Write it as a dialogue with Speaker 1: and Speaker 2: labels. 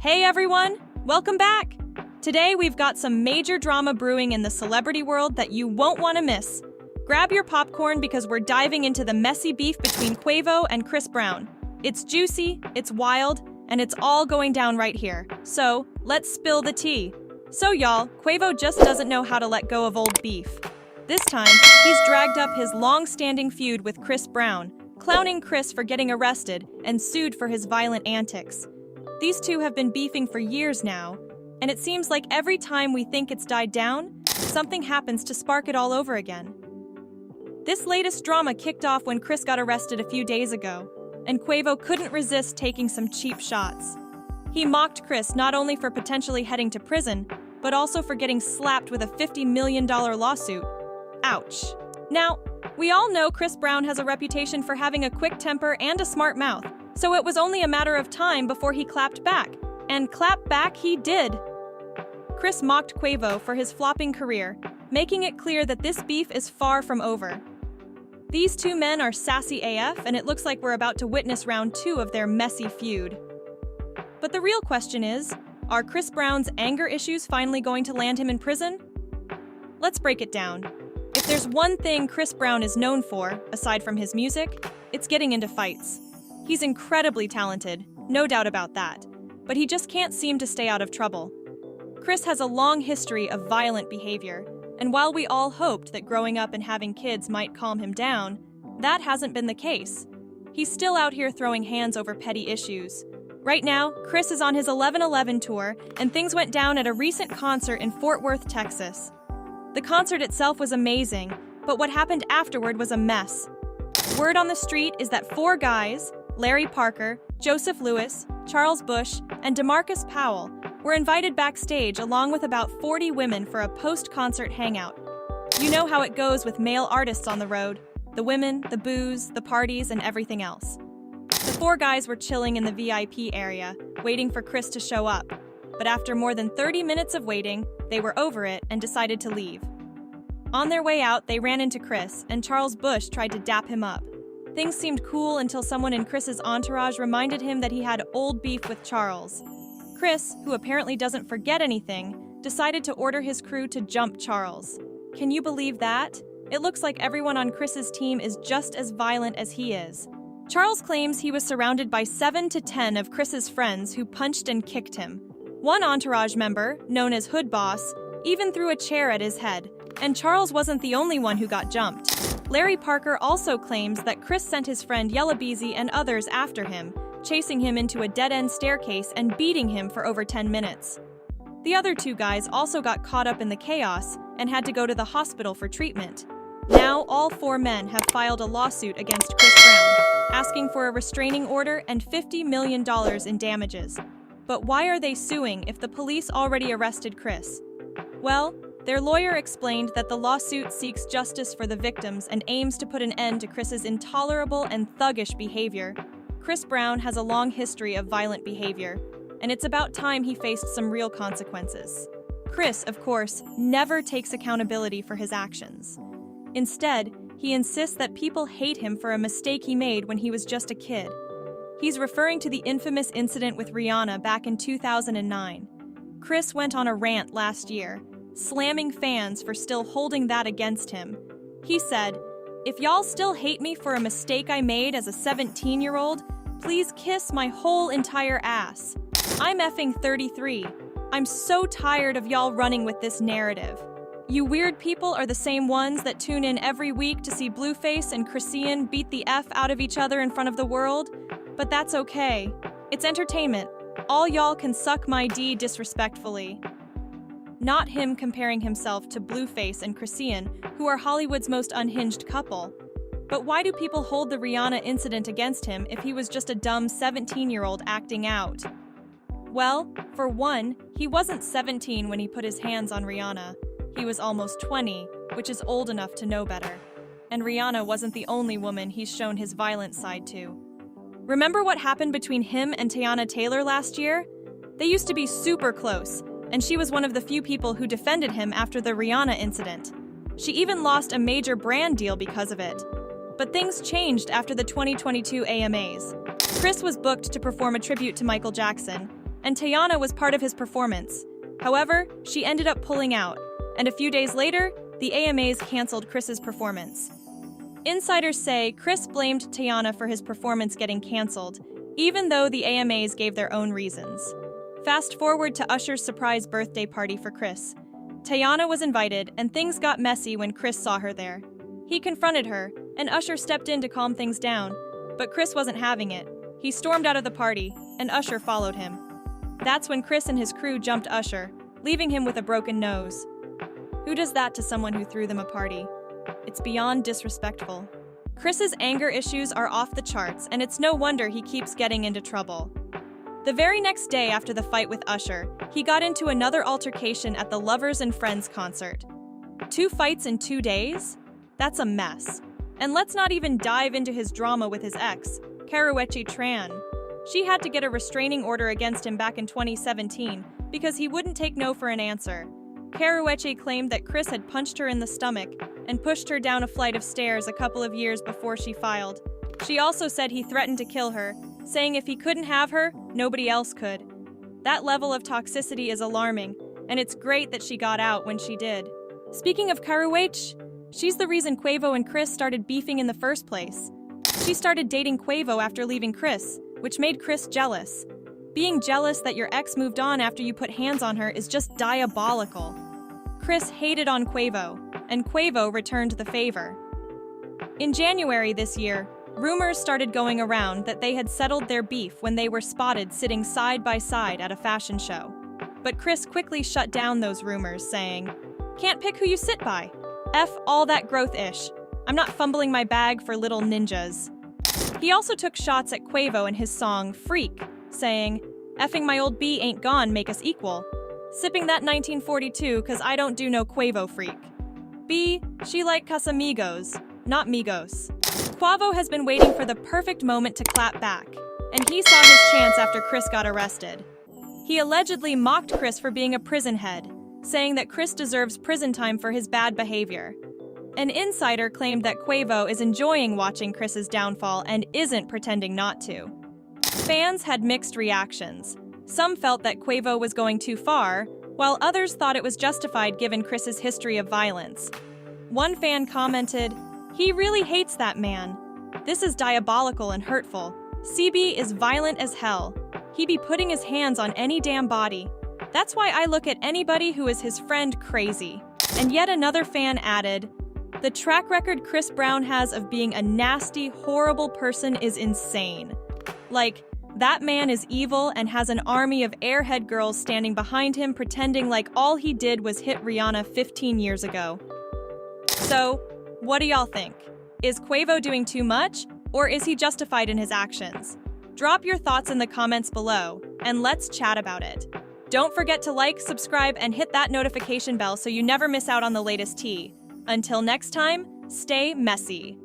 Speaker 1: Hey everyone, welcome back! Today we've got some major drama brewing in the celebrity world that you won't want to miss. Grab your popcorn because we're diving into the messy beef between Quavo and Chris Brown. It's juicy, it's wild, and it's all going down right here. So, let's spill the tea. So y'all, Quavo just doesn't know how to let go of old beef. This time, he's dragged up his long-standing feud with Chris Brown, clowning Chris for getting arrested and sued for his violent antics. These two have been beefing for years now, and it seems like every time we think it's died down, something happens to spark it all over again. This latest drama kicked off when Chris got arrested a few days ago, and Quavo couldn't resist taking some cheap shots. He mocked Chris not only for potentially heading to prison, but also for getting slapped with a $50 million lawsuit. Ouch. Now, we all know Chris Brown has a reputation for having a quick temper and a smart mouth, so it was only a matter of time before he clapped back. And clap back he did. Chris mocked Quavo for his flopping career, making it clear that this beef is far from over. These two men are sassy AF, and it looks like we're about to witness round 2 of their messy feud. But the real question is, are Chris Brown's anger issues finally going to land him in prison? Let's break it down. If there's one thing Chris Brown is known for, aside from his music, it's getting into fights. He's incredibly talented, no doubt about that, but he just can't seem to stay out of trouble. Chris has a long history of violent behavior, and while we all hoped that growing up and having kids might calm him down, that hasn't been the case. He's still out here throwing hands over petty issues. Right now, Chris is on his 11/11 tour, and things went down at a recent concert in Fort Worth, Texas. The concert itself was amazing, but what happened afterward was a mess. Word on the street is that 4 guys, Larry Parker, Joseph Lewis, Charles Bush, and DeMarcus Powell, were invited backstage along with about 40 women for a post-concert hangout. You know how it goes with male artists on the road: the women, the booze, the parties, and everything else. The 4 guys were chilling in the VIP area, waiting for Chris to show up. But after more than 30 minutes of waiting, they were over it and decided to leave. On their way out, they ran into Chris, and Charles Bush tried to dap him up. Things seemed cool until someone in Chris's entourage reminded him that he had old beef with Charles. Chris, who apparently doesn't forget anything, decided to order his crew to jump Charles. Can you believe that? It looks like everyone on Chris's team is just as violent as he is. Charles claims he was surrounded by 7 to 10 of Chris's friends who punched and kicked him. One entourage member, known as Hood Boss, even threw a chair at his head, and Charles wasn't the only one who got jumped. Larry Parker also claims that Chris sent his friend Yellowbeezy and others after him, chasing him into a dead-end staircase and beating him for over 10 minutes. The other 2 guys also got caught up in the chaos and had to go to the hospital for treatment. Now, all 4 men have filed a lawsuit against Chris Brown, asking for a restraining order and $50 million in damages. But why are they suing if the police already arrested Chris? Well, their lawyer explained that the lawsuit seeks justice for the victims and aims to put an end to Chris's intolerable and thuggish behavior. Chris Brown has a long history of violent behavior, and it's about time he faced some real consequences. Chris, of course, never takes accountability for his actions. Instead, he insists that people hate him for a mistake he made when he was just a kid. He's referring to the infamous incident with Rihanna back in 2009. Chris went on a rant last year, slamming fans for still holding that against him. He said, "If y'all still hate me for a mistake I made as a 17-year-old, please kiss my whole entire ass. I'm effing 33. I'm so tired of y'all running with this narrative. You weird people are the same ones that tune in every week to see Blueface and Chrisian beat the F out of each other in front of the world. But that's okay. It's entertainment. All y'all can suck my D disrespectfully." Not him comparing himself to Blueface and Chrisian, who are Hollywood's most unhinged couple. But why do people hold the Rihanna incident against him if he was just a dumb 17-year-old acting out? Well, for one, he wasn't 17 when he put his hands on Rihanna. He was almost 20, which is old enough to know better. And Rihanna wasn't the only woman he's shown his violent side to. Remember what happened between him and Teyana Taylor last year? They used to be super close, and she was one of the few people who defended him after the Rihanna incident. She even lost a major brand deal because of it. But things changed after the 2022 AMAs. Chris was booked to perform a tribute to Michael Jackson, and Teyana was part of his performance. However, she ended up pulling out, and a few days later, the AMAs canceled Chris's performance. Insiders say Chris blamed Teyana for his performance getting canceled, even though the AMAs gave their own reasons. Fast forward to Usher's surprise birthday party for Chris. Teyana was invited, and things got messy when Chris saw her there. He confronted her, and Usher stepped in to calm things down, but Chris wasn't having it. He stormed out of the party, and Usher followed him. That's when Chris and his crew jumped Usher, leaving him with a broken nose. Who does that to someone who threw them a party? It's beyond disrespectful. Chris's anger issues are off the charts, and it's no wonder he keeps getting into trouble. The very next day after the fight with Usher, he got into another altercation at the Lovers and Friends concert. 2 fights in 2 days? That's a mess. And let's not even dive into his drama with his ex, Karrueche Tran. She had to get a restraining order against him back in 2017 because he wouldn't take no for an answer. Karrueche claimed that Chris had punched her in the stomach and pushed her down a flight of stairs a couple of years before she filed. She also said he threatened to kill her, saying if he couldn't have her, nobody else could. That level of toxicity is alarming, and it's great that she got out when she did. Speaking of Karrueche, she's the reason Quavo and Chris started beefing in the first place. She started dating Quavo after leaving Chris, which made Chris jealous. Being jealous that your ex moved on after you put hands on her is just diabolical. Chris hated on Quavo, and Quavo returned the favor. In January this year, rumors started going around that they had settled their beef when they were spotted sitting side by side at a fashion show. But Chris quickly shut down those rumors, saying, "Can't pick who you sit by. F all that growth-ish. I'm not fumbling my bag for little ninjas." He also took shots at Quavo and his song Freak, saying, "Effing my old B ain't gone make us equal. Sipping that 1942 cause I don't do no Quavo freak. B, she like Casamigos, not Migos." Quavo has been waiting for the perfect moment to clap back, and he saw his chance after Chris got arrested. He allegedly mocked Chris for being a prison head, saying that Chris deserves prison time for his bad behavior. An insider claimed that Quavo is enjoying watching Chris's downfall and isn't pretending not to. Fans had mixed reactions. Some felt that Quavo was going too far, while others thought it was justified given Chris's history of violence. One fan commented, "He really hates that man. This is diabolical and hurtful. CB is violent as hell. He be putting his hands on any damn body. That's why I look at anybody who is his friend crazy." And yet another fan added, "The track record Chris Brown has of being a nasty, horrible person is insane. Like, that man is evil and has an army of airhead girls standing behind him pretending like all he did was hit Rihanna 15 years ago." So, what do y'all think? Is Quavo doing too much, or is he justified in his actions? Drop your thoughts in the comments below, and let's chat about it. Don't forget to like, subscribe, and hit that notification bell so you never miss out on the latest tea. Until next time, stay messy.